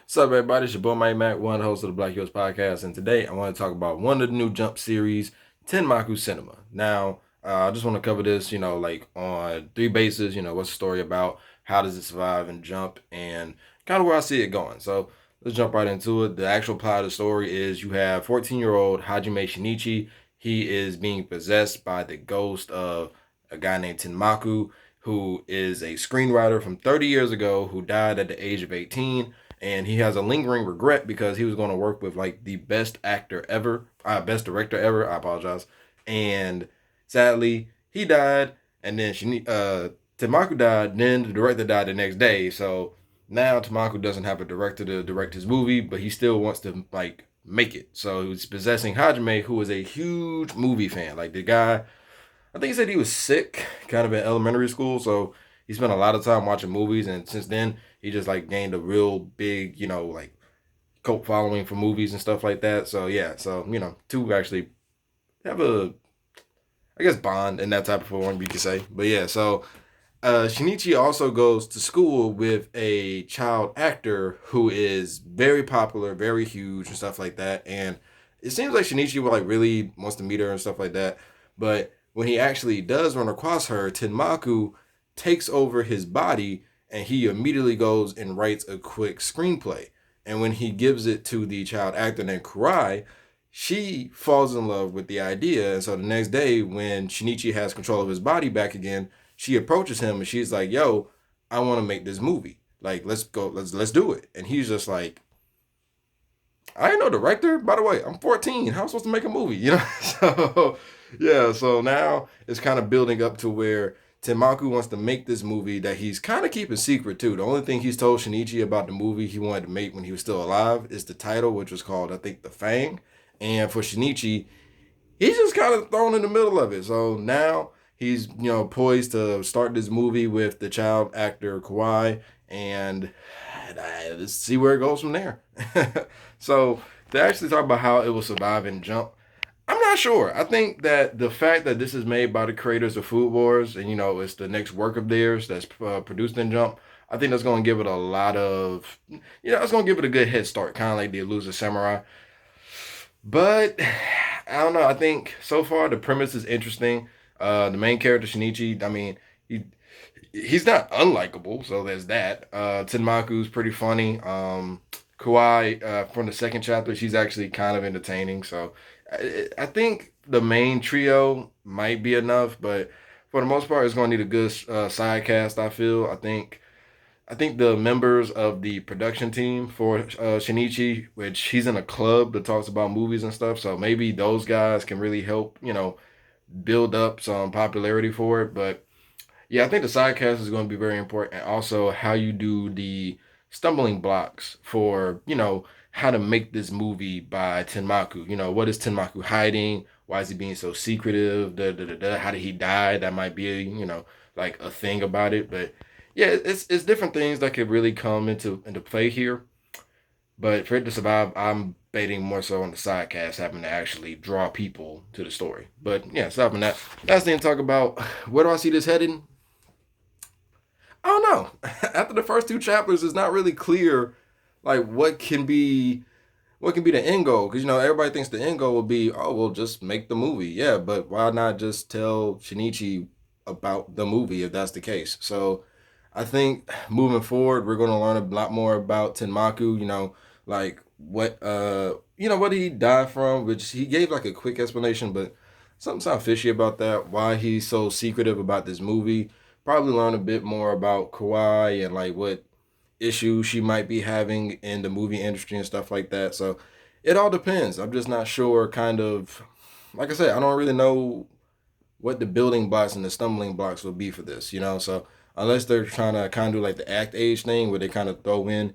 What's up, everybody? It's your boy Mike Mac, one host of the Black Hills Podcast, and today I want to talk about one of the new Jump series, Tenmaku Cinema. Now, I just want to cover this, like on three bases. What's the story about? How does it survive and jump? And kind of where I see it going. So let's jump right into it. The actual plot of the story is you have 14-year-old Hajime Shinichi. He is being possessed by the ghost of a guy named Tenmaku, who is a screenwriter from 30 years ago who died at the age of 18, and he has a lingering regret because he was going to work with like the best actor ever, best director ever. I apologize. And sadly, he died, and then Tamaku died. Then the director died the next day. So now Tamaku doesn't have a director to direct his movie, but he still wants to like make it. So he was possessing Hajime, who was a huge movie fan. Like the guy, I think he said he was sick, kind of in elementary school. So he spent a lot of time watching movies, and since then he just like gained a real big, like cult following for movies and stuff like that. So yeah, so two actually have a, I guess, bond in that type of form you could say. But yeah, so Shinichi also goes to school with a child actor who is very popular, very huge and stuff like that. And it seems like Shinichi like really wants to meet her and stuff like that. But when he actually does run across her, Tenmaku takes over his body and he immediately goes and writes a quick screenplay. And when he gives it to the child actor named Kurai, she falls in love with the idea. And so the next day, when Shinichi has control of his body back again, she approaches him and she's like, "Yo, I want to make this movie. Like, let's go, let's do it." And he's just like, "I ain't no director. By the way, I'm 14. How am I supposed to make a movie?" So yeah, so now it's kind of building up to where Tenmaku wants to make this movie that he's kind of keeping secret too. The only thing he's told Shinichi about the movie he wanted to make when he was still alive is the title, which was called, I think, The Fang. And for Shinichi, he's just kind of thrown in the middle of it. So now he's poised to start this movie with the child actor Kawhi, and let's see where it goes from there. So to actually talk about how it will survive and jump, I'm not sure. I think that the fact that this is made by the creators of Food Wars, and it's the next work of theirs that's produced in Jump, I think that's going to give it a lot of, it's going to give it a good head start, kind of like the Elusive Samurai. But I don't know. I think so far the premise is interesting. The main character Shinichi, I mean, he's not unlikable, so there's that. Tenmaku's pretty funny. Kuai from the second chapter, she's actually kind of entertaining. So I think the main trio might be enough, but for the most part, it's going to need a good side cast. I feel. I think the members of the production team for Shinichi, which he's in a club that talks about movies and stuff, so maybe those guys can really help, build up some popularity for it. But yeah, I think the side cast is going to be very important, and also how you do the stumbling blocks for, how to make this movie by Tenmaku. What is Tenmaku hiding? Why is he being so secretive? Da, da, da, da. How did he die? That might be, like a thing about it. But yeah, it's different things that could really come into play here. But for it to survive, I'm betting more so on the side cast having to actually draw people to the story. But yeah, aside from that, last thing to talk about, where do I see this heading? I don't know. After the first two chapters, it's not really clear like what can be the end goal? Because everybody thinks the end goal will be, oh, well, just make the movie. Yeah, but why not just tell Shinichi about the movie if that's the case? So I think moving forward, we're going to learn a lot more about Tenmaku. Like what did he die from? Which he gave like a quick explanation, but something sounds fishy about that. Why he's so secretive about this movie? Probably learn a bit more about Kawhi and like what issues she might be having in the movie industry and stuff like that. So it all depends. I'm just not sure, kind of, like I said, I don't really know what the building blocks and the stumbling blocks will be for this, So unless they're trying to kind of do like the act age thing where they kind of throw in,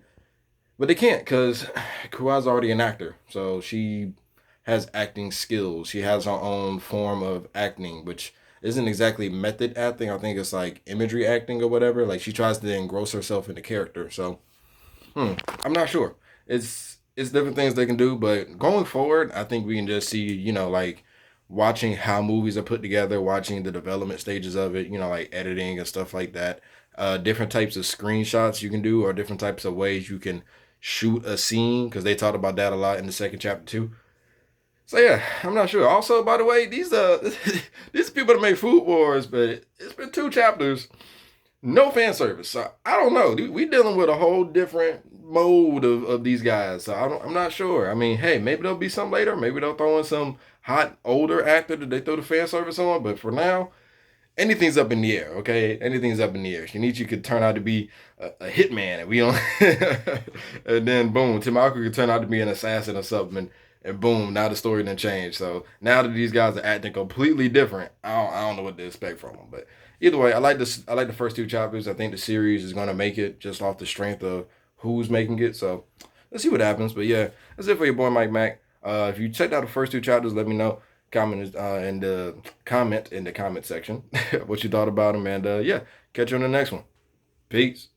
but they can't because Kuai's already an actor. So she has acting skills. She has her own form of acting, which isn't exactly method acting. I think it's like imagery acting or whatever. Like she tries to engross herself in the character. So I'm not sure. It's different things they can do, but going forward, I think we can just see, like watching how movies are put together, watching the development stages of it, like editing and stuff like that. Different types of screenshots you can do, or different types of ways you can, shoot a scene, because they talked about that a lot in the second chapter too. So yeah, I'm not sure. Also, by the way, these these people that make Food Wars, but it's been 2 chapters, no fan service. So I don't know. We dealing with a whole different mode of these guys. So I'm not sure. I mean, hey, maybe there'll be some later. Maybe they'll throw in some hot older actor that they throw the fan service on. But for now, anything's up in the air. Okay, anything's up in the air. Shinichi could turn out to be a hitman, and we don't. And then boom, Tenmaku could turn out to be an assassin or something. And boom, now the story didn't change. So now that these guys are acting completely different, I don't know what to expect from them. But either way, I like this. I like the first 2 chapters. I think the series is gonna make it just off the strength of who's making it. So let's see what happens. But yeah, that's it for your boy Mike Mac. If you checked out the first 2 chapters, let me know. Comment in the comment section what you thought about them, and yeah, catch you on the next one. Peace.